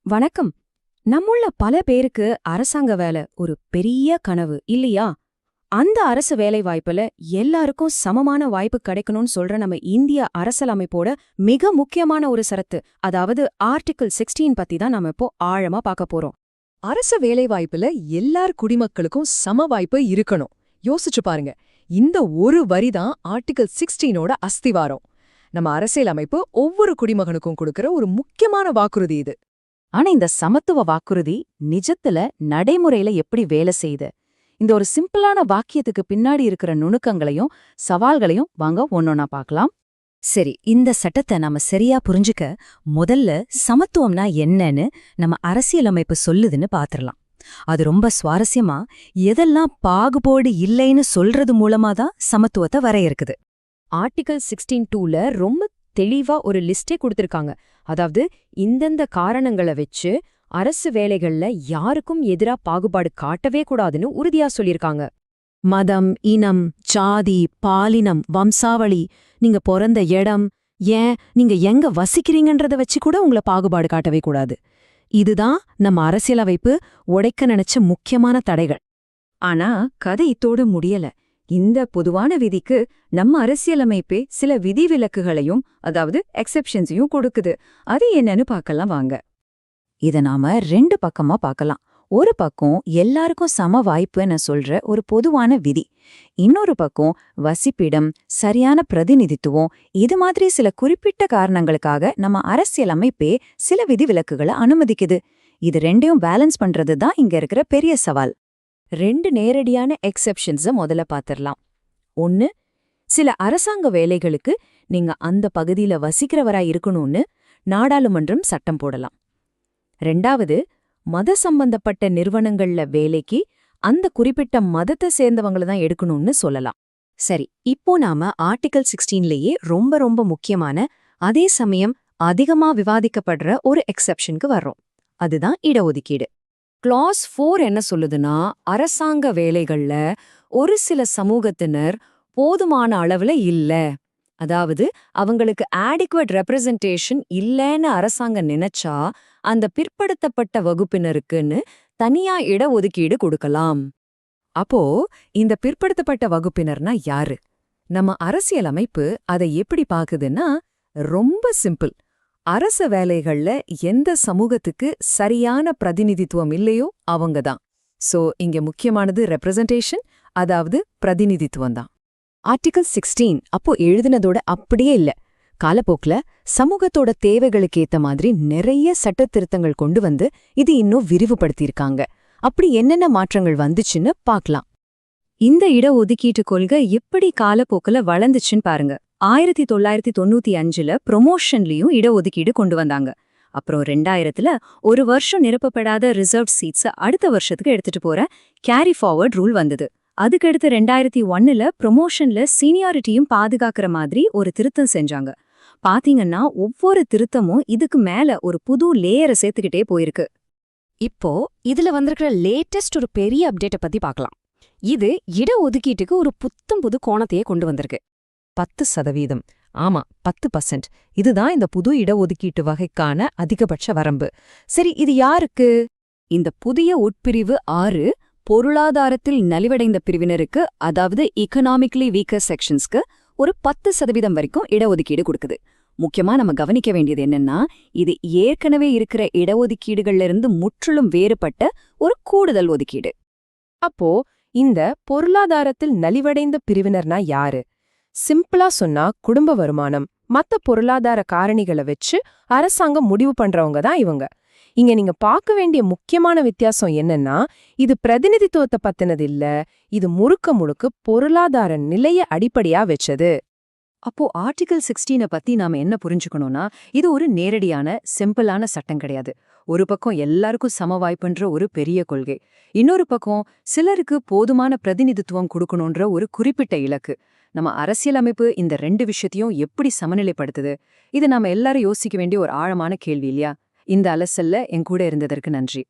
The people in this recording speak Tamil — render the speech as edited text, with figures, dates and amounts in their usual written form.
வணக்கம். நம்முள்ள பல பேருக்கு அரசாங்க வேலை ஒரு பெரிய கனவு இல்லையா? அந்த அரசு வேலை வாய்ப்புல எல்லாருக்கும் சமமான வாய்ப்பு கிடைக்கணும்னு சொல்ற நம்ம இந்திய அரசியலமைப்போட மிக முக்கியமான ஒரு சரத்து, அதாவது ஆர்டிகிள் 16 பத்தி தான் நாம இப்போ ஆழமா பார்க்க போறோம். அரச வேலைவாய்ப்புல எல்லார் குடிமக்களுக்கும் சம வாய்ப்பு இருக்கணும். யோசிச்சு பாருங்க. இந்த ஒரு வரிதான் ஆர்டிகிள் 16ஓட அஸ்திவாரம். நம்ம அரசியலமைப்பு ஒவ்வொரு குடிமகனுக்கும் கொடுக்கிற ஒரு முக்கியமான வாக்குறுதி இது. ஆனா இந்த சமத்துவ வாக்குறுதி நிஜத்துல நடைமுறையில எப்படி வேலை செய்யுது? இந்த ஒரு சிம்பிளான வாக்கியத்துக்கு பின்னாடி இருக்கிற நுணுக்கங்களையும் சவால்களையும் வாங்க ஒன்னொன்னா பார்க்கலாம். சரி, இந்த சட்டத்தை நாம சரியா புரிஞ்சுக்க முதல்ல சமத்துவம்னா என்னன்னு நம்ம அரசியலமைப்பு சொல்லுதுன்னு பாத்திரலாம். அது ரொம்ப சுவாரஸ்யமா எதெல்லாம் பாகுபாடு இல்லைன்னு சொல்றது மூலமா தான் சமத்துவத்தை வரையறுக்குது. ஆர்டிகல் 16(2ல ரொம்ப தெளிவா ஒரு லிஸ்டே கொடுத்திருக்காங்க. அதாவது இந்தந்த காரணங்களை வச்சு அரசு வேலைகள்ல யாருக்கும் எதிரா பாகுபாடு காட்டவே கூடாதுன்னு உறுதியா சொல்லியிருக்காங்க. மதம், இனம், சாதி, பாலினம், வம்சாவளி, நீங்க பிறந்த இடம், ஏன் நீங்க எங்க வசிக்கிறீங்கன்றத வச்சு கூட உங்களை பாகுபாடு காட்டவே கூடாது. இதுதான் நம்ம அரசியலமைப்பு உடைக்க நினைச்ச முக்கியமான தடைகள். ஆனா கதை இத்தோடு முடியல. இந்த பொதுவான விதிக்கு நம்ம அரசியலமைப்பே சில விதிவிலக்குகளையும், அதாவது எக்ஸெப்ஷன்ஸையும் கொடுக்குது. அது என்னன்னு பார்க்கலாம் வாங்க. இத நாம ரெண்டு பக்கமா பார்க்கலாம். ஒரு பக்கம் எல்லாருக்கும் சம வாய்ப்புன்னு சொல்ற ஒரு பொதுவான விதி, இன்னொரு பக்கம் வசிப்பிடம், சரியான பிரதிநிதித்துவம், இது மாதிரி சில குறிப்பிட்ட காரணங்களுக்காக நம்ம அரசியலமைப்பே சில விதிவிலக்குகளை அனுமதிக்குது. இது ரெண்டையும் பேலன்ஸ் பண்றது தான் இங்க இருக்கிற பெரிய சவால். ரெண்டு நேரடியான எக்ஸெப்ஷன்ஸை முதல்ல பார்த்திடலாம். ஒன்னு, சில அரசாங்க வேலைகளுக்கு நீங்க அந்த பகுதியில வசிக்கிறவராய் இருக்கணும்னு நாடாளுமன்றம் சட்டம் போடலாம். ரெண்டாவது, மத சம்பந்தப்பட்ட நிறுவனங்கள்ல வேலைக்கு அந்த குறிப்பிட்ட மதத்தை சேர்ந்தவங்கள தான் எடுக்கணும்னு சொல்லலாம். சரி, இப்போ நாம ஆர்டிகிள் 16லயே ரொம்ப ரொம்ப முக்கியமான, அதே சமயம் அதிகமா விவாதிக்கப்படுற ஒரு எக்ஸெப்ஷனுக்கு வர்றோம். அதுதான் இடஒதுக்கீடு. கிளாஸ் 4 என்ன சொல்லுதுன்னா, அரசாங்க வேலைகள்ல ஒரு சில சமூகத்தினர் போதுமான அளவுல இல்ல, அதாவது அவங்களுக்கு ஆடிக்குவேட் ரெப்ரசன்டேஷன் இல்லைன்னு அரசாங்கம் நினைச்சா அந்த பிற்படுத்தப்பட்ட வகுப்பினருக்குன்னு தனியா இடஒதுக்கீடு கொடுக்கலாம். அப்போ இந்த பிற்படுத்தப்பட்ட வகுப்பினர்னா யாரு? நம்ம அரசியலமைப்பு அதை எப்படி பாக்குதுன்னா ரொம்ப சிம்பிள். அரச வேலைகள்ல எந்த சமூகத்துக்கு சரியான பிரதிநிதித்துவம் இல்லையோ அவங்க தான். சோ இங்க முக்கியமானது ரெப்ரசன்டேஷன், அதாவது பிரதிநிதித்துவம் தான். ஆர்டிகிள் 16 அப்போ எழுதினதோட அப்படியே இல்ல. காலப்போக்குல சமூகத்தோட தேவைகளுக்கு ஏத்த மாதிரி நிறைய சட்ட திருத்தங்கள் கொண்டு வந்து இது இன்னும் விரிவுபடுத்தியிருக்காங்க. அப்படி என்னென்ன மாற்றங்கள் வந்துச்சுன்னு பார்க்கலாம். இந்த இடஒதுக்கீட்டு கொள்கை எப்படி காலப்போக்குல வளர்ந்துச்சுன்னு பாருங்க. 1995ல ப்ரொமோஷன்லயும் இடஒதுக்கீடு கொண்டு வந்தாங்க. அப்புறம் 2000ல ஒரு வருஷம் நிரப்பப்படாத ரிசர்வ் சீட்ஸ் அடுத்த வருஷத்துக்கு எடுத்துட்டு போற கேரி ஃபார்வர்ட் ரூல் வந்தது. அதுக்கடுத்து 2001ல ப்ரொமோஷன்ல சீனியாரிட்டியும் பாதுகாக்கிற மாதிரி ஒரு திருத்தம் செஞ்சாங்க. பாத்தீங்கன்னா ஒவ்வொரு திருத்தமும் இதுக்கு மேல ஒரு புது லேயரை சேர்த்துக்கிட்டே போயிருக்கு. இப்போ இதுல வந்திருக்கிற லேட்டஸ்ட் ஒரு பெரிய அப்டேட்டை பத்தி பார்க்கலாம். இது இடஒதுக்கீட்டுக்கு ஒரு புது கோணத்தையே கொண்டு வந்திருக்கு. 10%. ஆமா, 10%. இதுதான் இந்த புது இடஒதுக்கீட்டு வகைக்கான அதிகபட்ச வரம்பு. சரி, இது யாருக்கு? இந்த புதிய உட்பிரிவு 6 பொருளாதாரத்தில் நலிவடைந்த பிரிவினருக்கு, அதாவது எக்கனாமிக்கலி வீக்கர் செக்ஷன்ஸ்க்கு ஒரு 10% வரைக்கும் இடஒதுக்கீடு கொடுக்குது. முக்கியமா நம்ம கவனிக்க வேண்டியது என்னன்னா, இது ஏற்கனவே இருக்கிற இடஒதுக்கீடுகள்ல இருந்து முற்றிலும் வேறுபட்ட ஒரு கூடுதல் ஒதுக்கீடு. அப்போ இந்த பொருளாதாரத்தில் நலிவடைந்த பிரிவினர்னா யாரு? சிம்பிளா சொன்னா குடும்ப வருமானம், மத்த பொருளாதார காரணிகளை வச்சு அரசாங்கம் முடிவு பண்றவங்க தான் இவங்க. இங்க நீங்க பார்க்க வேண்டிய முக்கியமான வித்தியாசம் என்னன்னா, இது பிரதிநிதித்துவத்தை பத்தினது இல்ல, இது முழுக்க முழுக்க பொருளாதார நிலைய அடிப்படையா வச்சது. அப்போ ஆர்டிகிள் 16 பத்தி நாம என்ன புரிஞ்சுக்கணும்னா, இது ஒரு நேரடியான சிம்பிளான சட்டம் கிடையாது. ஒரு பக்கம் எல்லாருக்கும் சம வாய்ப்புன்ற ஒரு பெரிய கொள்கை, இன்னொரு பக்கம் சிலருக்கு போதுமான பிரதிநிதித்துவம் கொடுக்கணுன்ற ஒரு குறிப்பிட்ட இலக்கு. நம்ம அரசியலமைப்பு இந்த ரெண்டு விஷயத்தையும் எப்படி சமநிலைப்படுத்துது? இது நாம எல்லாரும் யோசிக்க வேண்டிய ஒரு ஆழமான கேள்வி இல்லையா? இந்த அலசல்ல என் கூட இருந்ததற்கு நன்றி.